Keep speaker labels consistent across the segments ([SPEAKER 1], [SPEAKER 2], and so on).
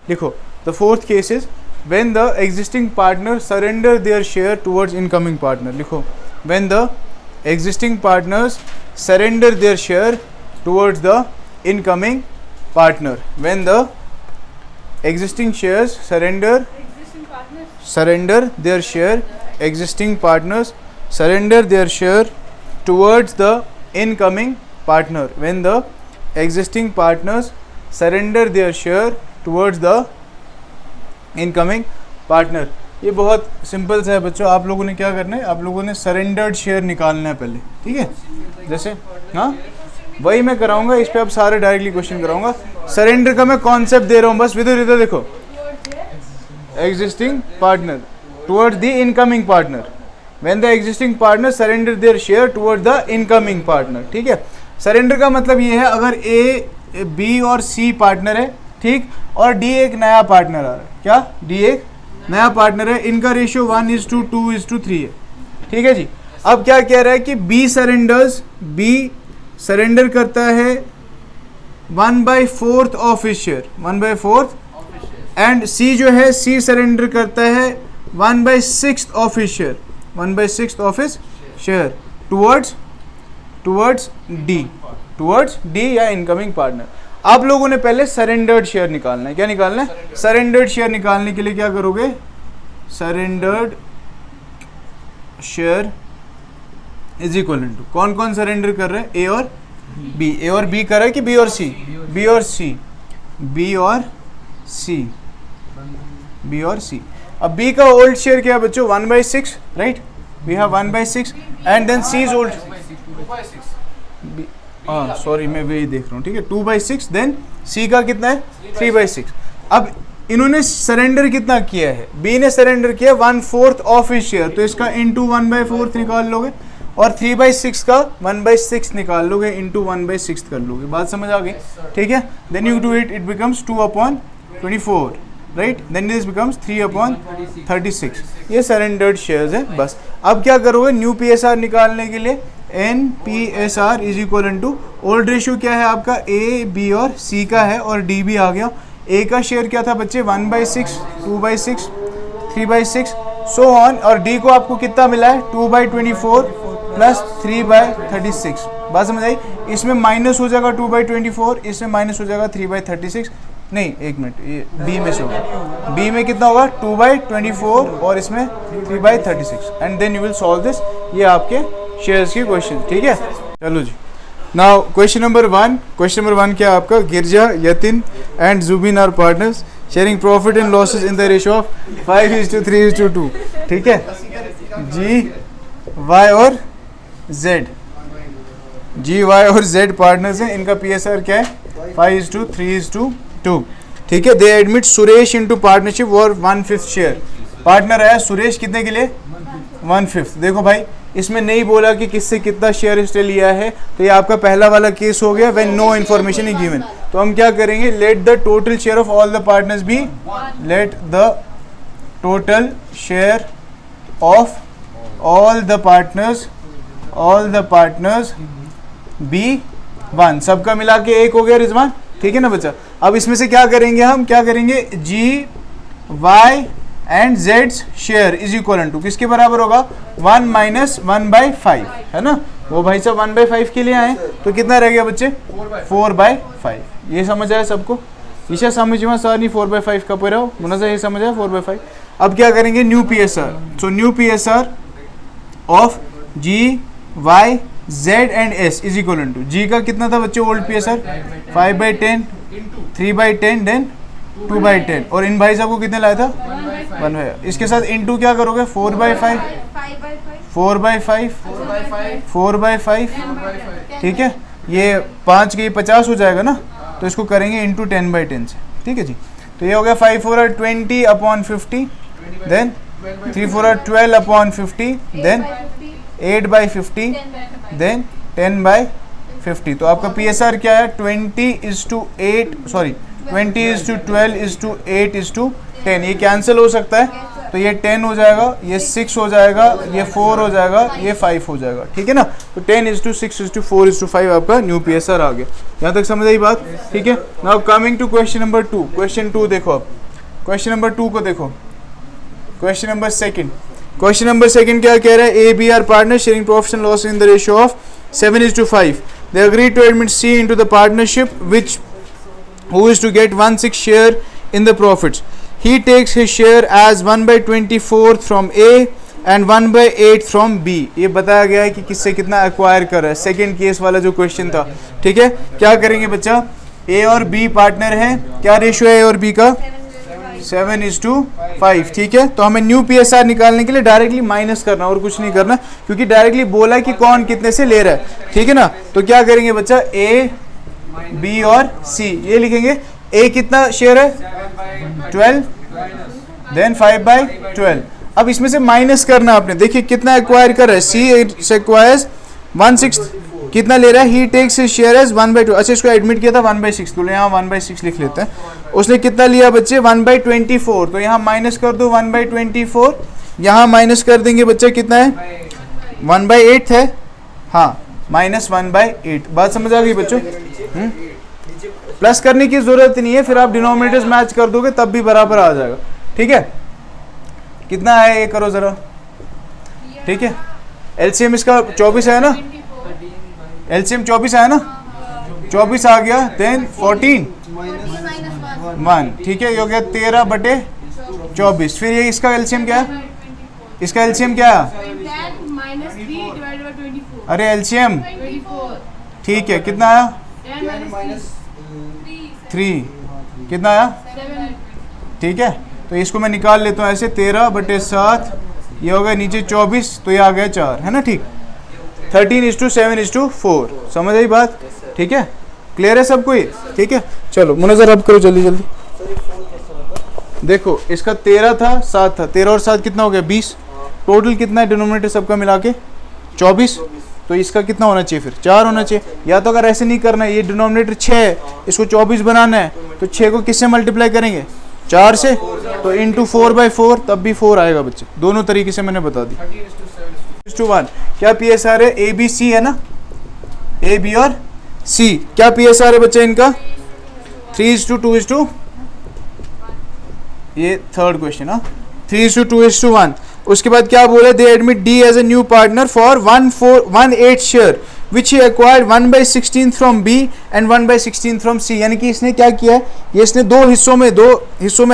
[SPEAKER 1] लिखो the fourth case is when the existing partner surrender their share towards incoming partner. लिखो when the existing partners surrender their share towards the incoming partner. When the existing shares surrender their share, existing partners surrender their share towards the incoming partner। when the existing partners surrender their share towards the incoming partner। ये बहुत simple सा है बच्चों, आप लोगों ने क्या करना है, आप लोगों ने सरेंडर्ड शेयर निकालना है पहले, ठीक है। जैसे हाँ वही मैं कराऊंगा, इस पे अब सारे डायरेक्टली क्वेश्चन कराऊंगा। सरेंडर का मैं कॉन्सेप्ट दे रहा हूँ बस, विद इधर देखो existing partner towards the incoming partner. When the existing partner surrender their share towards the incoming partner, ठीक है। सरेंडर का मतलब ये है अगर ए, बी और सी पार्टनर है, ठीक, और डी एक नया पार्टनर आ रहा है, क्या डी एक नया पार्टनर है, इनका रेशियो 1:2:3 है, ठीक है जी। अब क्या कह रहा है कि बी सरेंडर करता है 1/4 ऑफ हिज शेयर, 1/4, एंड सी जो है सी सरेंडर करता है 1/6 of his share, 1/6 of his share towards D या इनकमिंग पार्टनर। आप लोगों ने पहले सरेंडर्ड शेयर निकालना है। क्या निकालना है? सरेंडर्ड शेयर निकालने के लिए क्या करोगे, surrendered share is equal to, कौन कौन सरेंडर कर रहे हैं, ए और बी। ए और बी कर रहा है कि बी और सी, बी और सी। अब बी का ओल्ड शेयर क्या है बच्चों, 1/6, right, we have 1/6, and then C is old, sorry मैं वही देख रहा हूँ, ठीक है, 2/6, देन सी का कितना है 3/6। अब इन्होंने सरेंडर कितना किया है, बी ने सरेंडर किया 1/4 ऑफ हिज शेयर, तो इसका इंटू 1/4 निकाल लोगे, और 3/6 का 1/6 निकाल लोगे, इंटू 1/6 कर लोगे। बात समझ आ गई, ठीक है। Then you do it, it becomes 2/24, right, then this becomes 3/36। ये सरेंडर्ड शेयर्स है बस। अब क्या करोगे, न्यू पीएसआर निकालने के लिए NPSR is equal to, old ratio क्या है आपका, ए, बी और सी का है, और डी भी आ गया। ए का शेयर क्या था बच्चे, 1/6, 2/6, 3/6, सो ऑन, और डी को आपको कितना मिला है, 2/24 प्लस 3/36। बात समझ आई। इसमें माइनस हो जाएगा 2/24, इसमें माइनस हो जाएगा 3/36, नहीं एक मिनट, ये बी में से होगा, बी में कितना होगा 2/24 और इसमें 3/36, and then you will solve this. ये आपके शेयर्स की क्वेश्चन, ठीक है। चलो जी, now question number 1। Question number 1 क्या आपका, Girja, Yatin and Zubin are partners sharing profit and losses in the ratio of 5:3:2, ठीक है। जी, वाई और जेड, जी, वाई और जेड पार्टनर्स हैं, इनका पीएसआर क्या है 5:3:2, ठीक है। They admit Suresh into partnership और 1/5 शेयर। पार्टनर आया सुरेश कितने के लिए, 1/5। देखो भाई इसमें नहीं बोला कि किससे कितना शेयर इसने लिया है, तो ये आपका पहला वाला केस हो गया, when no information is given. तो हम क्या करेंगे, let the total share of all the partners be, let the total share of all the partners be 1। सबका मिला के 1 हो गया रिजवान, ठीक है ना बच्चा। अब इसमें से क्या करेंगे, हम क्या करेंगे, जी, वाई एंड जेड्स शेयर इज इक्वल टू किसके बराबर होगा, 1 - 1/5, है ना। वो भाई साहब 1/5 के लिए आए, तो कितना रह गया बच्चे, 4/5। ये समझ आया सबको, ईशा समझिए सारी 4/5 का पूरा हो मुना, ये समझ आया 4/5। अब क्या करेंगे, new PSR. So new PSR of G, Y, Z and S is equal to, G का कितना था बच्चे ओल्ड पीएसआर 5/10, 3/10, देन 2/10, और इन भाई साहब को कितने लाया था 1/5। इसके साथ इंटू क्या करोगे, 4/5, 4/5, ठीक है। ये 5 के 50 हो जाएगा ना, तो इसको करेंगे इंटू 10/10 से, ठीक है जी। तो ये हो गया 5 4 are 20/50, then 3 4 are 12/50, then 8/50, then 10/50। तो आपका पीएसआर क्या है, 20:8, सॉरी 20:12:8:10। ये कैंसिल हो सकता है, तो ये 10 हो जाएगा, ये 6 हो जाएगा, ये 4 हो जाएगा, ये 5 हो जाएगा, ठीक है ना। तो 10:6:4:5 आपका न्यू PSR आ गया। यहाँ तक समझ आई बात, ठीक है। Now coming to question number 2। Question 2 देखो, अब क्वेश्चन नंबर 2 को देखो। क्वेश्चन नंबर सेकंड क्या कह रहा है? A B are partner sharing profit and loss in the ratio of 7:5. They agreed to admit C into the partnership, who is to get 1/6 share in the profits. He takes his share as 1/24 from A and 1/8 from B. ये बताया गया है कि किससे कितना acquire कर रहा है, सेकेंड केस वाला जो क्वेश्चन था, ठीक है। क्या करेंगे बच्चा? A और B पार्टनर है, क्या रेशियो है A और B का? 7:5, ठीक है। तो हमें न्यू PSR निकालने के लिए डायरेक्टली माइनस करना और कुछ नहीं करना, क्योंकि डायरेक्टली बोला कि कौन कितने से ले रहा है, ठीक है ना। तो क्या करेंगे बच्चा? A, B और C ये लिखेंगे। A कितना शेयर है? 12, देन 5/12। अब इसमें से माइनस करना आपने, देखिए कितना एक्वायर कर रहा है। C एक्वायर्स 1/6, कितना ले रहा है? ही टेक्स हिज शेयर एज 1/2। अच्छा, इसको एडमिट किया था 1/6, तो यहाँ 1/6 लिख लेते हैं। उसने कितना लिया बच्चे? 1/24, तो यहाँ माइनस कर दो 1/24, यहाँ माइनस कर देंगे बच्चे, कितना है? 1/8 है, हाँ, -1/8। बात समझ आ गई बच्चों? प्लस करने की जरूरत नहीं है, फिर आप डिनोमिनेटर्स मैच कर दोगे तब भी बराबर आ जाएगा, ठीक है। कितना है ये करो जरा, ठीक है। एलसीएम इसका 24 है ना, एलसीएम 24 है ना, 24 आ गया, देन 14 1, ठीक है। ये हो गया 13/24। फिर ये इसका एलसीएम क्या है? इसका एलसीएम क्या है? अरे एलसीएम, ठीक है, कितना आया? 3, कितना आया? ठीक है। तो इसको मैं निकाल लेता हूँ ऐसे, 13/7, ये हो गया नीचे 24, तो ये आ गया 4, है ना, ठीक। 13:7:4, समझ आई बात, ठीक है। क्लियर है सबको ये, ठीक है। चलो मुनज़र अब करो जल्दी जल्दी। देखो इसका 13 था, 7 था, 13 और 7 कितना हो गया? 20। टोटल कितना है डिनोमिनेटर सबका मिला के? 24। तो इसका कितना होना चाहिए? फिर 4 होना चाहिए। या तो अगर ऐसे नहीं करना है, ये डिनोमिनेटर 6 है, इसको 24 बनाना है, तो 6 को किससे मल्टीप्लाई करेंगे? 4 से, तो इंटू 4/4, तब भी 4 आएगा बच्चे। दोनों तरीके से मैंने बता दी। 1 क्या PSR है? A B C है ना, A B और C। क्या PSR है बच्चे इनका? 3:2:1। ये थर्ड क्वेश्चन, हाँ, 3:2:1। उसके बाद क्या बोले? They admit D as a new partner for 1/8 share which he acquired 1/16 from B and 1/16 from C। यानी कि इसने क्या किया है? ये इसने दो हिस्सों में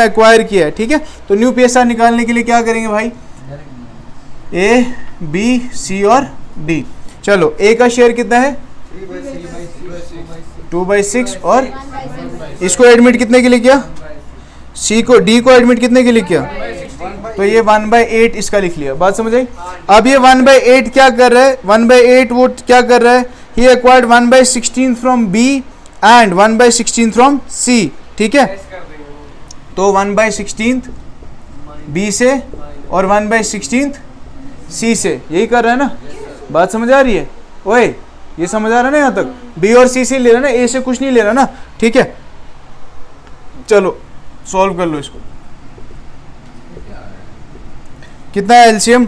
[SPEAKER 1] एक्वायर किया है, ठीक है। तो न्यू PSR निकालने के लिए क्या करेंगे भाई? A, B, C और D। चलो A का शेयर कितना है? 2/6 और इसको एडमिट कितने के लिए किया? C को, D को एडमिट कितने के लिए किया? तो ये 1/8 इसका लिख लिया। बात समझ आई? अब ये 1/8 क्या कर रहा है? 1/8 वो क्या कर रहा है? He acquired 1/16 from B and 1/16 from C, ठीक है। तो 1/16 B से और 1/16 C से, यही कर रहा है ना। बात समझ आ रही है? ओए ये समझ आ रहा है ना यहाँ तक? B और C से ले रहा है ना, A से कुछ नहीं ले रहा ना, ठीक है। चलो सॉल्व कर लो इसको। कितना है एलसीएम?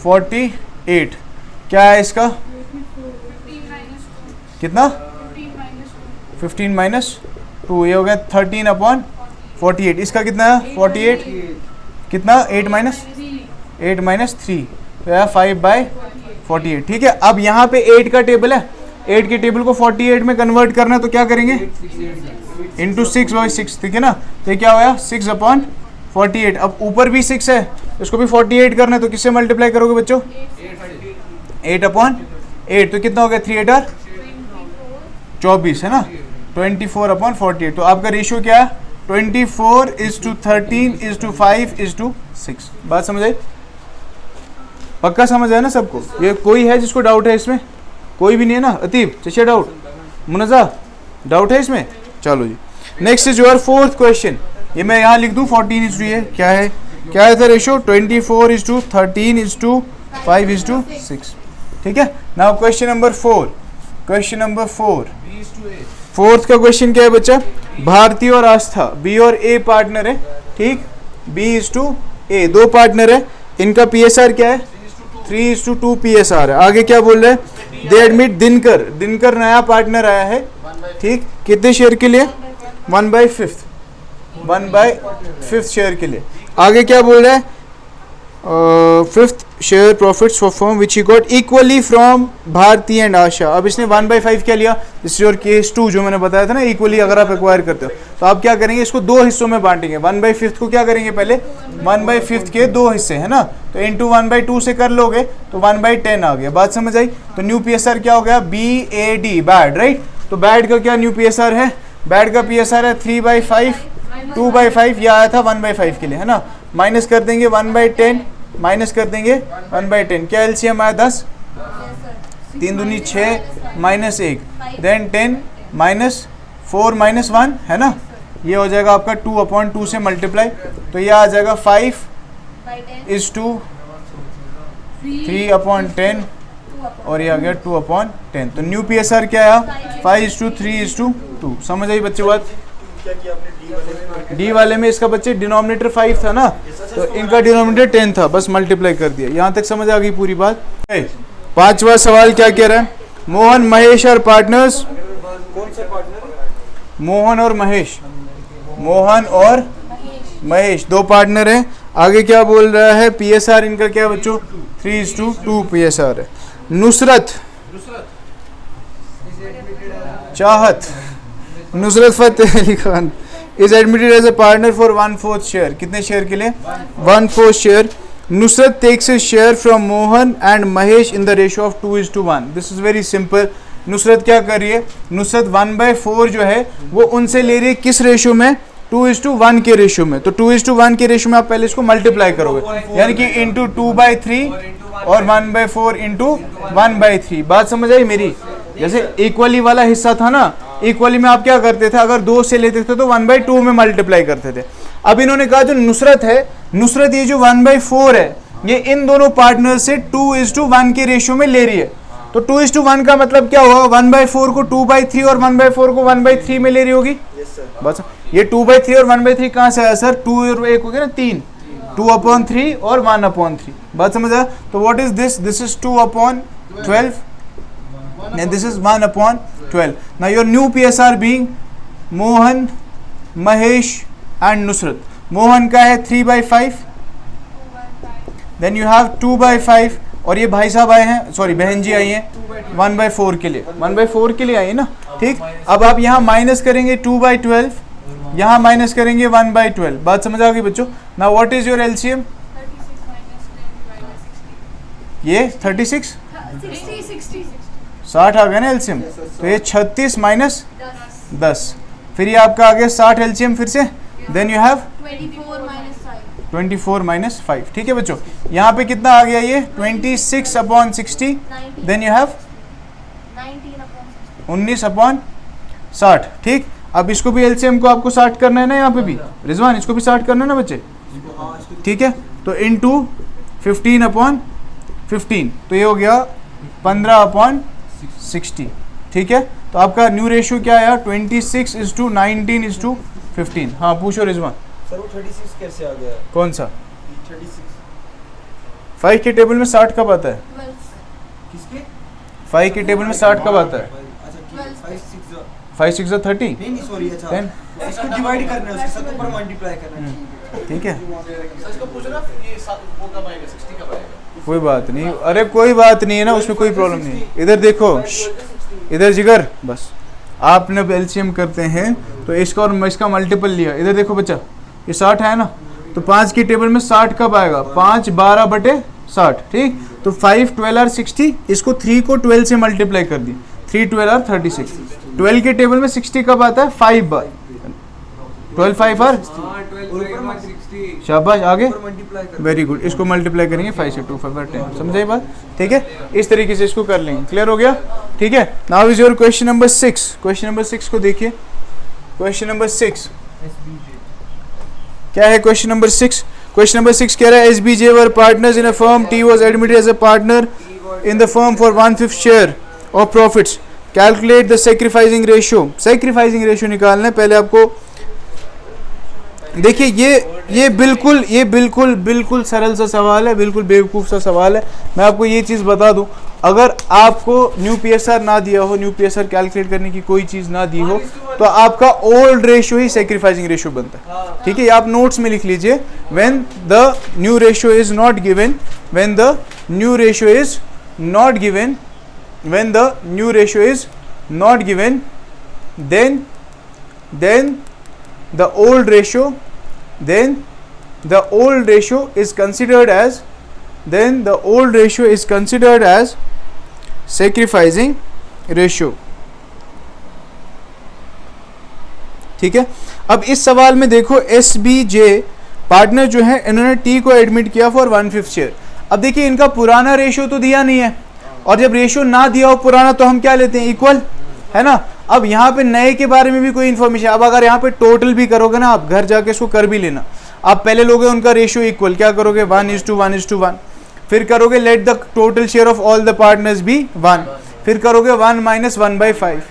[SPEAKER 1] 48। क्या है इसका? कितना? 15 - 2, ये हो गया 13/48। इसका कितना है? 48, कितना? 8 - 3, तो यह 5/48, ठीक है। अब यहाँ पे 8 का टेबल है, 8 के टेबल को 48 में कन्वर्ट करना है, तो क्या करेंगे? इंटू 6/6, ठीक है ना। तो ये क्या होगा? 6/48। अब ऊपर भी 6 है, इसको भी 48 करना है, तो किससे मल्टीप्लाई करोगे बच्चों? 8/8, तो कितना हो गया? 3 8 24, है ना। 24/48। तो आपका रेशियो क्या है? 24:13:5:6। बात समझ आई? पक्का समझ आया ना सबको? ये कोई है जिसको डाउट है इसमें? कोई भी नहीं है ना? अतीब, चचिया डाउट, मुनज़ा डाउट है इसमें? चलो जी, next is your fourth question. ये मैं यहाँ लिख दूँ 14:, ये क्या है? क्या है था रेशियो? 24:13:5:6, ठीक है। Now question number 4। फोर्थ का क्वेश्चन क्या है बच्चा? भारती और आस्था B और A पार्टनर है, ठीक, B/A, दो पार्टनर है, इनका PSR क्या है 3:2 PSR है। आगे क्या बोल रहे हैं, दे एडमिट दिनकर नया पार्टनर आया है, ठीक, कितने शेयर के लिए 1/5 शेयर के लिए। आगे क्या बोल रहा है, 5th share profits for firm which he got equally from Bharti and Asha. अब इसने 1/5 क्या लिया, दिस इज योर केस 2 जो मैंने बताया था ना, इक्वली अगर आप एक्वायर करते हो तो आप क्या करेंगे, इसको दो हिस्सों में बांटेंगे। 1/5 को क्या करेंगे, पहले 1/5 के दो हिस्से है ना, तो इंटू 1/2 से कर लोगे तो 1/10 आ गया। बात समझ आई। तो न्यू PSR क्या हो गया, BAD, बैड, राइट। तो बैड का क्या न्यू PSR है, बैड का PSR है 3/5, 2/5, यह आया था 1/5 के लिए है ना, माइनस कर देंगे 1/10, माइनस कर देंगे 1/10, क्या LCM आया 10, 3 दूनी 6 माइनस 1, देन 10 माइनस 4 माइनस 1 है ना, ये हो जाएगा आपका 2/2 से मल्टीप्लाई, तो ये आ जाएगा 5:3/10 और ये आ गया 2/10। तो न्यू PSR क्या आया 5:3:2। समझ आई बच्चे बात। डी वाले में इसका बच्चे डिनोमिनेटर 5 था ना, तो इनका डिनोमिनेटर 10 था, बस मल्टीप्लाई कर दिया। यहाँ तक समझ आ गई पूरी बात। पांचवा सवाल क्या कह रहा है, मोहन महेश और पार्टनर्स,
[SPEAKER 2] कौन सा पार्टनर,
[SPEAKER 1] मोहन और महेश, मोहन और महेश दो पार्टनर हैं। आगे क्या बोल रहा है, PSR इनका क्या बच्चों 3:2 PSR है। नुसरत चाहत, Nusrat Fateh Ali Khan is admitted as a partner for 1/4 share. कितने शेयर के लिए 1/4 share. Nusrat takes a share from Mohan and Mahesh in the ratio of 2:1। This is very simple. Nusrat क्या कर रही है, नुसरत 1/4 जो है वो उनसे ले रही है, किस रेशियो में 2:1 के रेशियो में। तो 2:1 के रेशियो में आप पहले इसको मल्टीप्लाई करोगे, यानी कि इंटू 2/3 और 1/4 इंटू 1/3। बात समझ आई मेरी। जैसे इक्वली वाला हिस्सा था ना, इक्वली में आप क्या करते थे, अगर 2 से लेते थे तो 1/2 में मल्टीप्लाई करते थे। अब इन्होंने कहा जो नुसरत है, नुसरत ये जो 1/4 है ये इन दोनों पार्टनर से 2:1 के रेशियो में ले रही है। तो 2:1 का मतलब क्या हुआ, 1/4 को 2/3 और 1/4 को 1/3 में ले रही होगी। बस ये 2/3 और 1/3 कहाँ से आया सर, 2 और 1 हो गया ना 3, 2/3 और 1/3। बात समझ आया। तो what is this, this is 2/12 and this is 1/12. Now your new PSR being Mohan, Mahesh and Nusrat. Mohan का है 3/5, then you have 2/5 और ये भाई साहब आए हैं, सॉरी बहन जी आई हैं 1/4 के लिए, 1/4 के लिए आई है ना, ठीक। अब आप यहाँ माइनस करेंगे 2/12, यहाँ माइनस करेंगे 1/12। बात समझ आ गई बच्चों। Now what is your LCM, ये 36 60 आ गया ना एलसीएम, तो ये 36 माइनस 10, फिर ये आपका आ गया 60 एलसीएम फिर से, देन यू हैव 24 माइनस 5। ठीक है बच्चों, यहाँ पे कितना आ गया ये 26/60, देन यू हैव 19/60। ठीक, अब इसको भी एलसीएम को आपको 60 करना है ना, यहाँ पे भी रिजवान इसको भी 60 करना है ना बच्चे, ठीक है। तो इनटू 15/15, तो ये हो गया 15/60। ठीक है, तो आपका न्यू रेशियो क्या आया 26:19:15। हाँ पूछो रिजवान।
[SPEAKER 2] सर वो 36 कैसे आ गया?
[SPEAKER 1] कौन सा
[SPEAKER 2] 36?
[SPEAKER 1] 5 के टेबल में 60 कब आता है?
[SPEAKER 2] किसके?
[SPEAKER 1] 5 के टेबल में 60 कब आता है?
[SPEAKER 2] अच्छा ठीक है,
[SPEAKER 1] 5 6 30।
[SPEAKER 2] नहीं सॉरी, अच्छा
[SPEAKER 1] 10।
[SPEAKER 2] इसको डिवाइड करना है, उसके साथ ऊपर मल्टीप्लाई करना है।
[SPEAKER 1] ठीक है,
[SPEAKER 3] इसको पूछो ना ये 7 वो कब आएगा, 60 कब आएगा?
[SPEAKER 1] कोई बात नहीं, अरे कोई बात नहीं है ना, उसमें कोई प्रॉब्लम नहीं। इधर देखो, इधर जिगर, बस आपने एलसीएम करते हैं तो इसका और इसका मल्टीपल लिया। इधर देखो बच्चा, ये 60 है ना, तो 5 की टेबल में 60 कब आएगा 5 12/60। ठीक, तो 5 12 आर 60, इसको 3 को 12 से मल्टीप्लाई कर दी, 3 12 आर 36। 12 के टेबल में 60 कब आता है 5 बार, 12 5 आर, शाबाश आगे, वेरी गुड। इसको मल्टीप्लाई करेंगे 5 से 2 5 10। समझे बात? ठीक है, इस तरीके से इसको कर लेंगे। क्लियर हो गया? ठीक है, now is your question number 6। Question number 6 को देखिए। क्वेश्चन नंबर 6 क्या है? क्वेश्चन नंबर 6, क्वेश्चन नंबर 6 कह रहा है SBJ were partners in a firm, T was admitted as a partner in the firm for 1/5 share of profits. Calculate the sacrificing ratio. Sacrificing ratio निकालना है, पहले आपको देखिए ये बिल्कुल सरल सा सवाल है, बिल्कुल बेवकूफ़ सा सवाल है। मैं आपको ये चीज़ बता दूं, अगर आपको न्यू पीएसआर ना दिया हो, न्यू पीएसआर कैलकुलेट करने की कोई चीज़ ना दी हो, तो आपका ओल्ड रेशियो ही सैक्रिफाइसिंग रेशियो बनता है। ठीक है, आप नोट्स में लिख लीजिए, when the new ratio is not given, when the new ratio is not given, when the new ratio is not given, then the old ratio is considered as, then the old ratio is considered as sacrificing ratio। ठीक है, अब इस सवाल में देखो SBJ partner जो है, इन्होंने T को एडमिट किया फॉर 1/5 शेयर। अब देखिए इनका पुराना रेशियो तो दिया नहीं है, और जब रेशियो ना दिया हो पुराना तो हम क्या लेते हैं, इक्वल, है ना। अब यहाँ पे नए के बारे में भी कोई इन्फॉर्मेशन, अब अगर यहाँ पे टोटल भी करोगे ना, आप घर जाके इसको कर भी लेना। आप पहले लोगे उनका रेशियो इक्वल, क्या करोगे 1:1:1, फिर करोगे let the total share of all the partners be 1, फिर करोगे 1 - 1/5,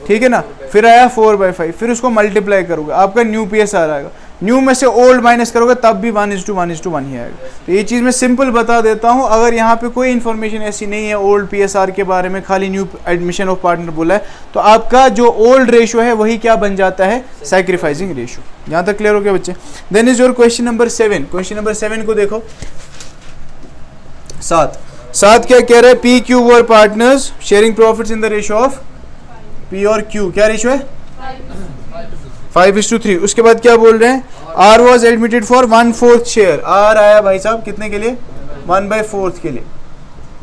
[SPEAKER 1] ठीक है ना, फिर आया 4/5, फिर उसको मल्टीप्लाई करोगे, आपका न्यू पीएसआर आएगा। न्यू में से ओल्ड माइनस करोगे तब भी 1:1:1 ही आएगा। तो ये चीज़ मैं सिंपल बता देता हूँ, अगर यहाँ पे कोई इन्फॉर्मेशन ऐसी नहीं है ओल्ड पीएसआर के बारे में, खाली न्यू एडमिशन ऑफ पार्टनर बोला है, तो आपका जो ओल्ड रेशियो है वही क्या बन जाता है, सैक्रिफाइसिंग रेशियो। यहाँ तक क्लियर हो गया बच्चे। Then is your question number 7। Question number 7 को देखो, 7 क्या कह रहा है, P Q were partners sharing profits in the ratio of P और क्यू, क्या रेशियो है 5:3। उसके बाद क्या बोल रहे हैं, R was admitted for 1/4 share. R आया भाई साहब कितने के लिए, 1/4 के लिए,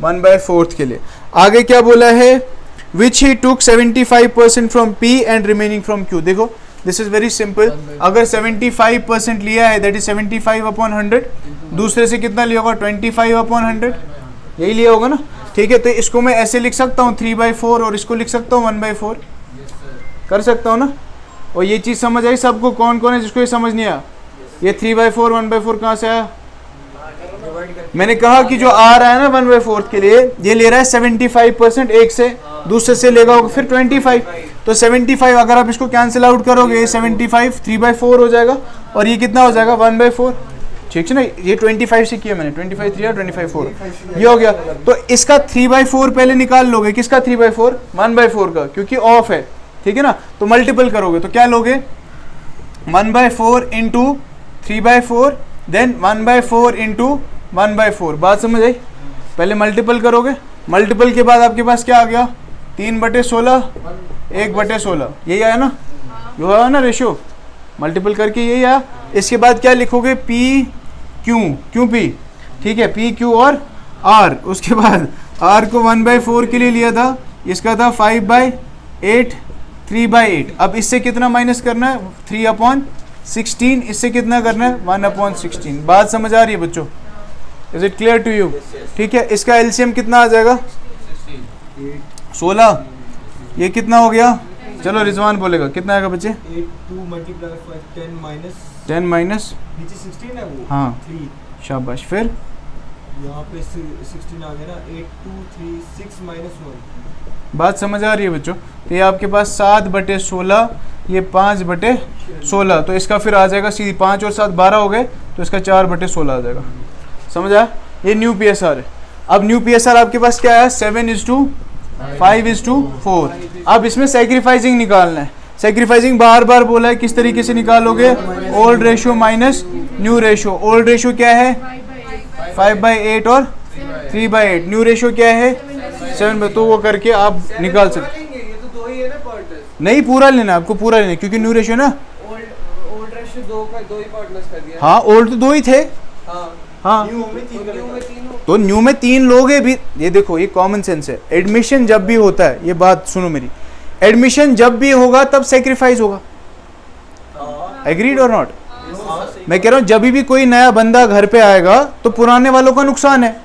[SPEAKER 1] 1/4 के लिए। आगे क्या बोला है, विच ही टुक 75% from P and remaining from Q. देखो दिस इज वेरी सिंपल, अगर 75% लिया है दैट इज 75/100, दूसरे से कितना लिया होगा 25/100, यही लिया होगा ना। ठीक है, तो इसको मैं ऐसे लिख सकता हूँ 3/4 और इसको लिख सकता हूँ 1/4, कर सकता हूँ ना। और ये चीज़ समझ आई सबको, कौन कौन है जिसको ये समझ नहीं आया, ये 3/4 1/4 कहाँ से आया। मैंने कहा कि जो आ रहा है ना 1/4 के लिए, ये ले रहा है 75%, एक से दूसरे से लेगा होगा फिर 25, तो 75 अगर आप इसको कैंसिल आउट करोगे, ये 75 3/4 हो जाएगा, और ये कितना हो जाएगा 1/4। ठीक है ना, ये 25 से किया मैंने, 25 3 और 25 4, ये हो गया। तो इसका 3/4 पहले निकाल लोगे, किसका 3/4, 1/4 का, क्योंकि ऑफ है। ठीक है ना, तो मल्टीपल करोगे तो क्या लोगे 1/4 इंटू 3/4, देन 1/4 इंटू 1/4। बात समझ आई, पहले मल्टीपल करोगे, मल्टीपल के बाद आपके पास क्या आ गया 3/16, 1/16, यही आया ना, जो आया ना रेशियो, मल्टीपल करके यही आया। इसके बाद क्या लिखोगे, पी क्यू पी, ठीक है, पी क्यू और आर। उसके बाद आर को 1/4 के लिए लिया था, इसका था 5/8, 3/8। अब इससे कितना माइनस करना है 3/16, इससे कितना करना है 1/16। बात समझ आ रही है बच्चों, is it clear to you. ठीक है, इसका एलसीएम कितना आ जाएगा 16, ये कितना हो गया, चलो रिजवान बोलेगा कितना आएगा बच्चे,
[SPEAKER 2] 2 × 5
[SPEAKER 1] 10 माइनस
[SPEAKER 2] नीचे 16 है वो,
[SPEAKER 1] हाँ
[SPEAKER 2] 3,
[SPEAKER 1] शाबाश, फिर
[SPEAKER 2] यहाँ पे 16 आ गया ना, 8 2 3 6 -1।
[SPEAKER 1] बात समझ आ रही है बच्चों। तो ये आपके पास 7/16, ये 5/16, तो इसका फिर आ जाएगा सीधी 5 और 7 12 हो गए, तो इसका 4/16 आ जाएगा। समझ आया, ये न्यू पीएसआर है। अब न्यू पीएसआर आपके पास क्या है 7:5:4। अब इसमें सैक्रिफाइसिंग निकालना है। सैक्रिफाइसिंग बार बार बोला है, किस तरीके से निकालोगे, old ratio minus new ratio. Old ratio क्या है 5/8 और 3/8, न्यू रेशियो क्या है 7, तो वो करके आप निकाल सकते।
[SPEAKER 3] ये तो दो ही है ना पार्टनर्स,
[SPEAKER 1] नहीं पूरा लेना, आपको पूरा लेना, क्योंकि न्यू रेशियो ना,
[SPEAKER 3] ओल्ड रेशियो दो ही पार्टनर्स कर दिया।
[SPEAKER 1] हाँ ओल्ड तो 2 ही थे, हाँ
[SPEAKER 2] न्यू में 3
[SPEAKER 1] तो न्यू में 3 लोग हैं भी। ये देखो ये कॉमन सेंस है, एडमिशन जब भी होता है, ये बात सुनो मेरी, एडमिशन जब भी होगा तब सेक्रीफाइस होगा, एग्रीड और नॉट। मैं कह रहा हूँ जब भी कोई नया बंदा घर पे आएगा तो पुराने वालों का नुकसान है,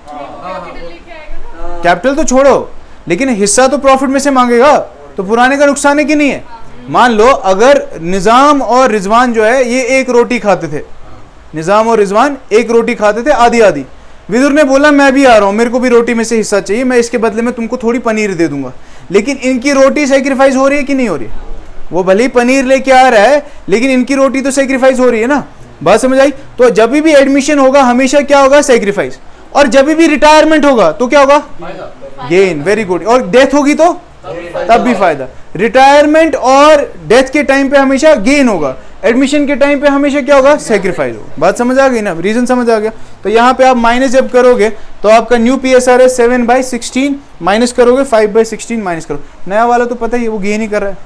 [SPEAKER 1] कैपिटल तो छोड़ो, लेकिन हिस्सा तो प्रॉफिट में से मांगेगा, तो पुराने का नुकसान है कि नहीं है। मान लो अगर निज़ाम और रिजवान जो है ये एक रोटी खाते थे, निज़ाम और रिजवान एक रोटी खाते थे आधी आधी, विदुर ने बोला मैं भी आ रहा हूँ, मेरे को भी रोटी में से हिस्सा चाहिए, मैं इसके बदले में तुमको थोड़ी पनीर दे दूंगा। लेकिन इनकी रोटी सेक्रीफाइस हो रही है कि नहीं हो रही है, वो भले ही पनीर लेके आ रहा है लेकिन इनकी रोटी तो सेक्रीफाइस हो रही है ना। बात समझ आई? तो जब भी एडमिशन होगा हमेशा क्या होगा? सेक्रीफाइस। और जब भी रिटायरमेंट होगा तो क्या होगा? गेन। Very good. और डेथ होगी तो तब भी फायदा। रिटायरमेंट और डेथ के टाइम पे हमेशा गेन होगा, एडमिशन के टाइम पे हमेशा क्या होगा? सेक्रीफाइस होगा। बात समझ आ गई ना? रीजन समझ आ गया? तो यहाँ पे आप माइनस जब करोगे तो आपका न्यू PSR है 7/16, माइनस करोगे 5/16 माइनस करो। नया वाला तो पता ही है वो गेन ही कर रहा है।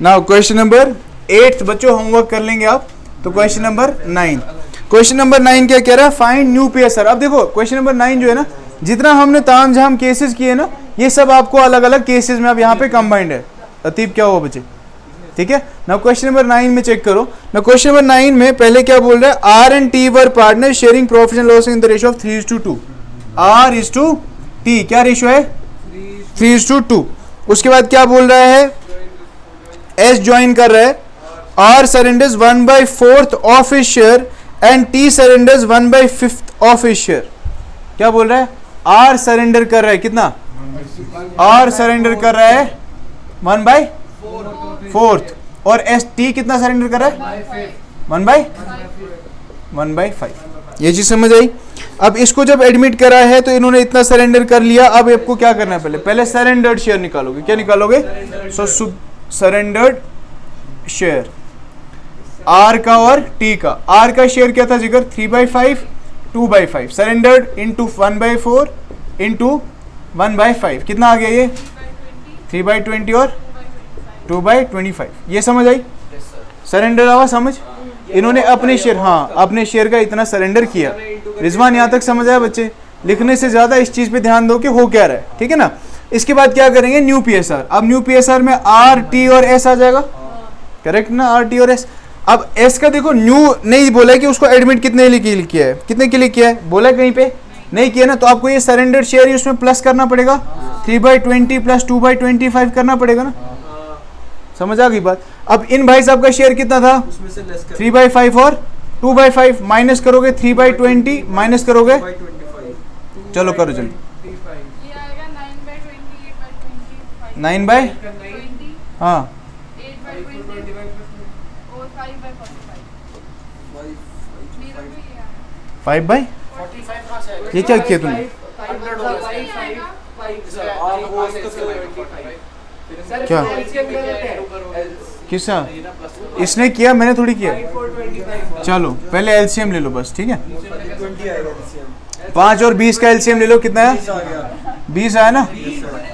[SPEAKER 1] नाउ क्वेश्चन नंबर 8 बच्चों होमवर्क कर लेंगे आप। तो क्वेश्चन नंबर 9, क्वेश्चन नंबर 9 क्या कह रहा है? Find new PSR। अब देखो क्वेश्चन नंबर 9 जो है ना, जितना हमने ताम झाम केसेस किए ना, ये सब आपको अलग अलग केसेस में अब यहाँ पे कंबाइंड है। अतीब क्या हुआ बच्चे? ठीक है ना। क्वेश्चन नंबर 9 में चेक करो ना। क्वेश्चन नंबर 9 में पहले क्या बोल रहा है? R and T were partner sharing profit and loss in the ratio of 3:2। R/T क्या रेशियो है? 3:2। उसके बाद क्या बोल रहा है? S ज्वाइन कर रहा है, R surrenders 1/4 of his share and T surrenders 1/5 of his share. क्या बोल रहा है? R सरेंडर कर रहा है कितना? R सरेंडर कर रहा है 1/4 और T कितना सरेंडर कर रहा है? 1/5। ये चीज समझ आई? अब इसको जब एडमिट करा है तो इन्होंने इतना सरेंडर कर लिया। अब आपको क्या करना है? पहले सरेंडर्ड शेयर निकालोगे। क्या निकालोगे? सरेंडर्ड शेयर R का और T का। R का शेयर क्या था जिगर? 3/5, 2/5। सरेंडर्ड इंटू 1/4 इंटू 1/5 कितना आ गया? ये 3/20 और 2/25। ये समझ आई? सरेंडर आवा समझ? इन्होंने अपने शेयर, हाँ अपने शेयर का इतना सरेंडर किया। रिजवान यहाँ तक समझ आया बच्चे? लिखने से ज्यादा इस चीज पे ध्यान दो कि हो क्या रहा है। ठीक है ना। इसके बाद क्या करेंगे? New PSR। अब न्यू PSR में R, T और S आ जाएगा। करेक्ट ना? R, T और S। अब S का देखो न्यू नहीं बोला है कि उसको एडमिट कितने के लिए किया है, कितने के लिए किया है बोला कहीं पे? नहीं किया ना। तो आपको ये सरेंडर शेयर उसमें प्लस करना पड़ेगा। 3/20 प्लस 2/25 करना पड़ेगा ना। समझ आ गई बात? अब इन भाई साहब का शेयर कितना था? 3/5 और 2/5 माइनस करोगे 3/20 माइनस करोगे, चलो करो जल्दी। 9/, हाँ 5/, ये क्या किया तुमने? क्या किसा? इसने किया, मैंने थोड़ी किया। चलो पहले LCM ले लो बस। ठीक है 5 और 20 का LCM ले लो। कितना है? 20 आया ना।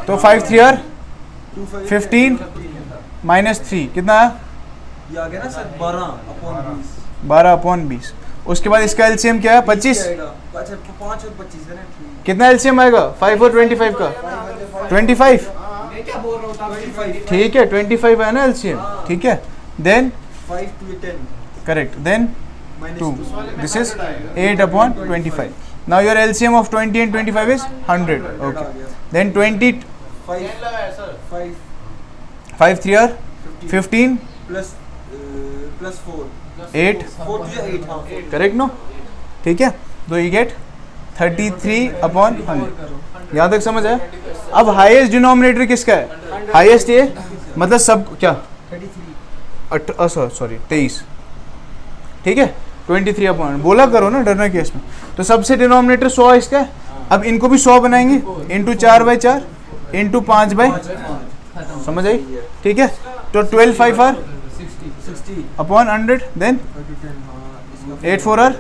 [SPEAKER 1] तो 5 3 और 15 माइनस 3 कितना है? 12/20। उसके बाद इसका LCM क्या है? 25। कितना LCM आएगा? 5 और 25 का 25। ठीक है 25 है ना LCM। ठीक है देन
[SPEAKER 2] 5 to 10
[SPEAKER 1] correct then 2 this is 8/25. Now your LCM of 20 and 25 is 100. Okay. Then 20 5 3 are 15
[SPEAKER 2] plus 4
[SPEAKER 1] 8
[SPEAKER 2] 4 to 8 हाँ
[SPEAKER 1] करेक्ट नो? ठीक है तो you get 33/100. यहाँ तक समझ आया? अब हाईएस्ट डिनोमिनेटर किसका है? हाईएस्ट ये मतलब सब क्या 23। ठीक है 23/100 बोला करो ना, डरना क्या इसमें। तो सबसे डिनोमिनेटर 100 इसका है। अब इनको भी 100 बनाएंगे इंटू 4/4 इंटू 5/, समझ आई? ठीक है तो 12 5 आर 60/100 देन 8 4 आर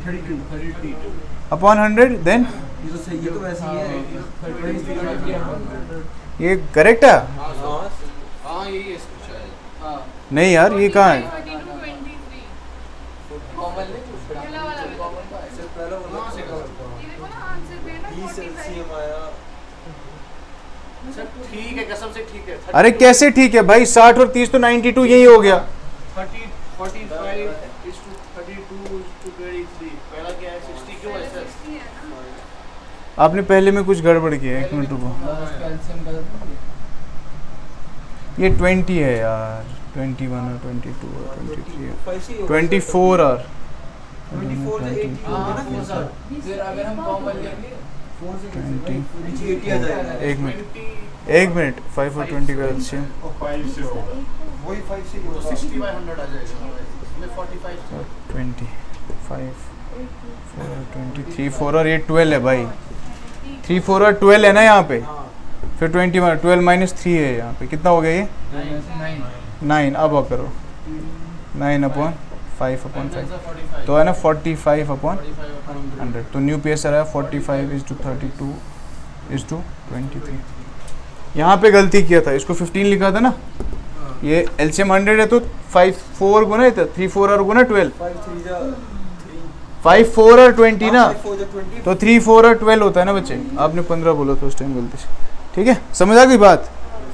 [SPEAKER 1] 32/100 देन
[SPEAKER 2] ये तो वैसे ही है।
[SPEAKER 1] ये करेक्ट है?
[SPEAKER 3] हाँ यही है इसको शायद। हाँ
[SPEAKER 1] नहीं यार ये कहाँ है?
[SPEAKER 3] ठीक है कसम से ठीक है।
[SPEAKER 1] अरे कैसे ठीक है भाई? 60 और 30 तो 92 यही हो गया।
[SPEAKER 3] 30 45 is to 32 is to 23 पहला क्या है 60 क्यों है सर?
[SPEAKER 1] आपने पहले में कुछ गड़बड़ किया है। 1 मिनट रुको। ये 20 है यार 21 और 22 और 23 है 24 और
[SPEAKER 2] 24 से 80 होगा ना
[SPEAKER 4] फिर अगर हम कॉमन लेंगे
[SPEAKER 2] 80 आ जाएगा।
[SPEAKER 1] 1 मिनट 5 और 20 का LCM
[SPEAKER 2] वही 5 से
[SPEAKER 3] 60/100 आ जाएगा। पे 45
[SPEAKER 1] 25 3 4 और 8 12 है भाई, 3 4 और 12 है ना यहाँ पे, फिर 21 12 माइनस 3 है यहाँ पे, कितना हो गया ये 9। अब करो 9 अपॉन 5 अपॉन 5 तो है ना 45 अपॉन 100। तो न्यू पी एस आर है 45:32:23। यहाँ पे गलती किया था, इसको 15 लिखा था ना, ये एलसीएम 100 है तो 5 4 गुना है, 3 4 और गुना 12, 5 4 और 20 ना, तो 3 4 और 12 होता है ना बच्चे। आपने 15 बोला था उस टाइम गलती से, ठीक है, समझ आ गई बात,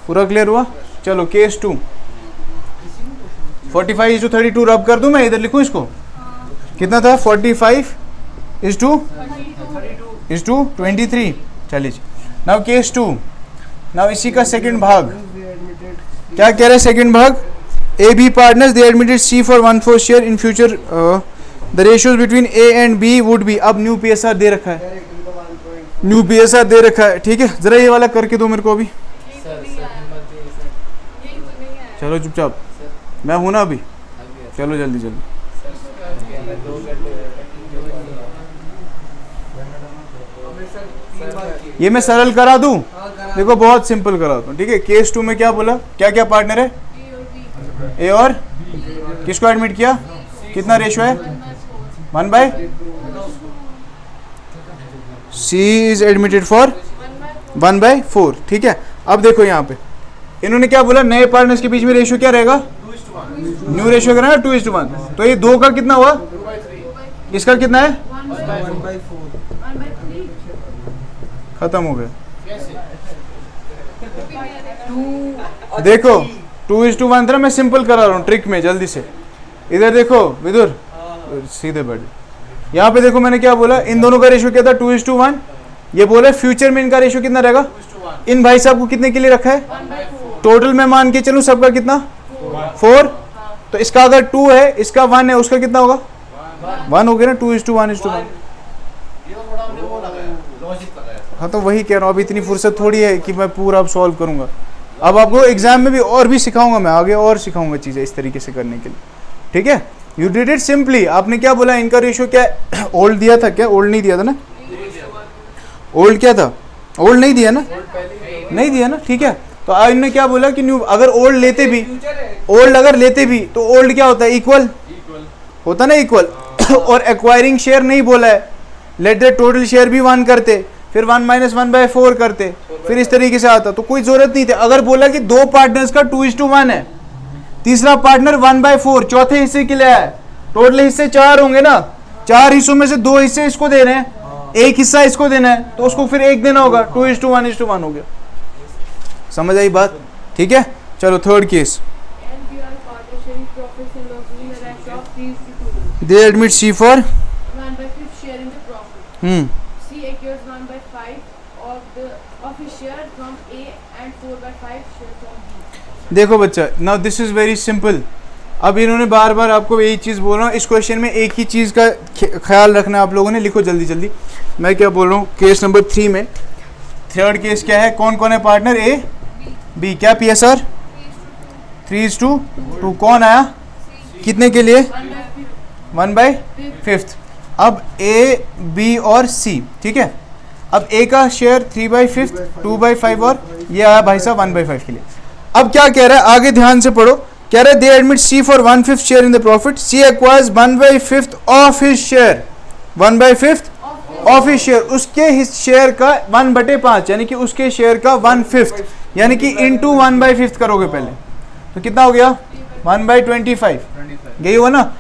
[SPEAKER 1] पूरा क्लियर हुआ। चलो केस 2, 45:32 रब कर दूं मैं, इधर लिखूं इसको, कितना था 45:23। चलिए नाउ केस 2, नाउ इसी का सेकंड भाग क्या कह रहे हैं, सेकंड भाग A B partners they admitted C for 1/4 share in future the ratios between A and B would be. अब न्यू पीएसआर दे रखा है, न्यू पीएसआर दे रखा है, ठीक है, जरा ये वाला करके दो मेरे को अभी, चलो चुपचाप, मैं हूं ना अभी, चलो जल्दी जल्दी। ये मैं सरल करा दूं, देखो बहुत सिंपल कराता हूँ, ठीक है। केस 2 में क्या बोला, क्या क्या पार्टनर है, ए और किसको एडमिट किया, कितना रेशो है 1/, सी इज एडमिटेड फॉर 1/4, ठीक है। अब देखो यहाँ पे इन्होंने क्या बोला, नए पार्टनर्स के बीच में रेशियो क्या रहेगा, न्यू रेशियो करना है 2:1, तो ये 2 का कितना हुआ, इसका कितना है
[SPEAKER 2] 1/4,
[SPEAKER 1] खत्म हो गया। देखो 2:1 था, मैं सिंपल करा रहा हूँ ट्रिक में, जल्दी से इधर देखो विदुर, सीधे बैठ, यहाँ पे देखो मैंने क्या बोला, इन दोनों का रेशियो क्या था 2:1, ये बोले फ्यूचर में इनका रेशियो कितना रहेगा, इन भाई साहब को कितने के लिए रखा है, टोटल में मान के चलूं सबका कितना 4, तो इसका अगर 2 है, इसका 1 है, उसका कितना होगा 1 हो गया ना, 2:1:1। हाँ तो वही कह रहा हूँ, अभी इतनी फुर्सत थोड़ी है कि मैं पूरा अब सॉल्व करूंगा, अब आपको एग्जाम में भी और भी सिखाऊंगा मैं, आगे और सिखाऊंगा चीज़ें इस तरीके से करने के लिए, ठीक है। यू डिड इट सिंपली, आपने क्या बोला, इनका रेशियो क्या है, ओल्ड दिया था क्या, ओल्ड नहीं दिया था ना, ओल्ड क्या था, ओल्ड नहीं दिया ना, नहीं दिया ना, ठीक है। तो इन्होंने क्या बोला कि न्यू, अगर ओल्ड लेते भी, ओल्ड अगर लेते भी तो ओल्ड क्या होता है, इक्वल होता ना, इक्वल और एक्वायरिंग शेयर नहीं बोला है, लेट द टोटल शेयर भी 1 करते, फिर 1 - 1/4 करते, फिर इस तरीके से आता, तो कोई जरूरत नहीं थी। अगर बोला कि 2 पार्टनर्स का 2:1 है, तीसरा पार्टनर 1/4 चौथे हिस्से के लिए है, टोटल हिस्से 4 होंगे ना, 4 हिस्सों में से 2 हिस्से इसको दे रहे हैं, 1 हिस्सा इसको देना है, तो उसको फिर 1 देना होगा, 2:1:1 हो गया, समझ आई बात, ठीक है। चलो third case, they admit C for
[SPEAKER 5] 1/5 share in the profit. C acquires 1/5 of his share from A and 4/5 share from B.
[SPEAKER 1] देखो बच्चा, now this is very simple. अब इन्होंने बार बार आपको यही चीज़ बोल रहा हूँ, इस क्वेश्चन में एक ही चीज़ का ख्याल रखना है आप लोगों ने, लिखो जल्दी जल्दी। मैं क्या बोल रहा हूँ, केस नंबर 3 में थर्ड केस क्या है, कौन कौन है पार्टनर, ए बी, क्या पी एस आर 3:2, कौन आया कितने के लिए 1/5। अब ए बी और सी, ठीक है। अब ए का शेयर 3/5, 2/5 और ये आया भाई साहब 1/5 के लिए। अब क्या कह रहा है, आगे ध्यान से पढ़ो, कह रहा है they admit C for 1/5 share in the profit, C acquires 1/5 of his share, 1/5 of his share, उसके शेयर का 1/5 यानी कि उसके शेयर का 1/5 यानी कि इंटू 1/5 करोगे पहले, तो कितना हो गया 1/25, यही हुआ ना।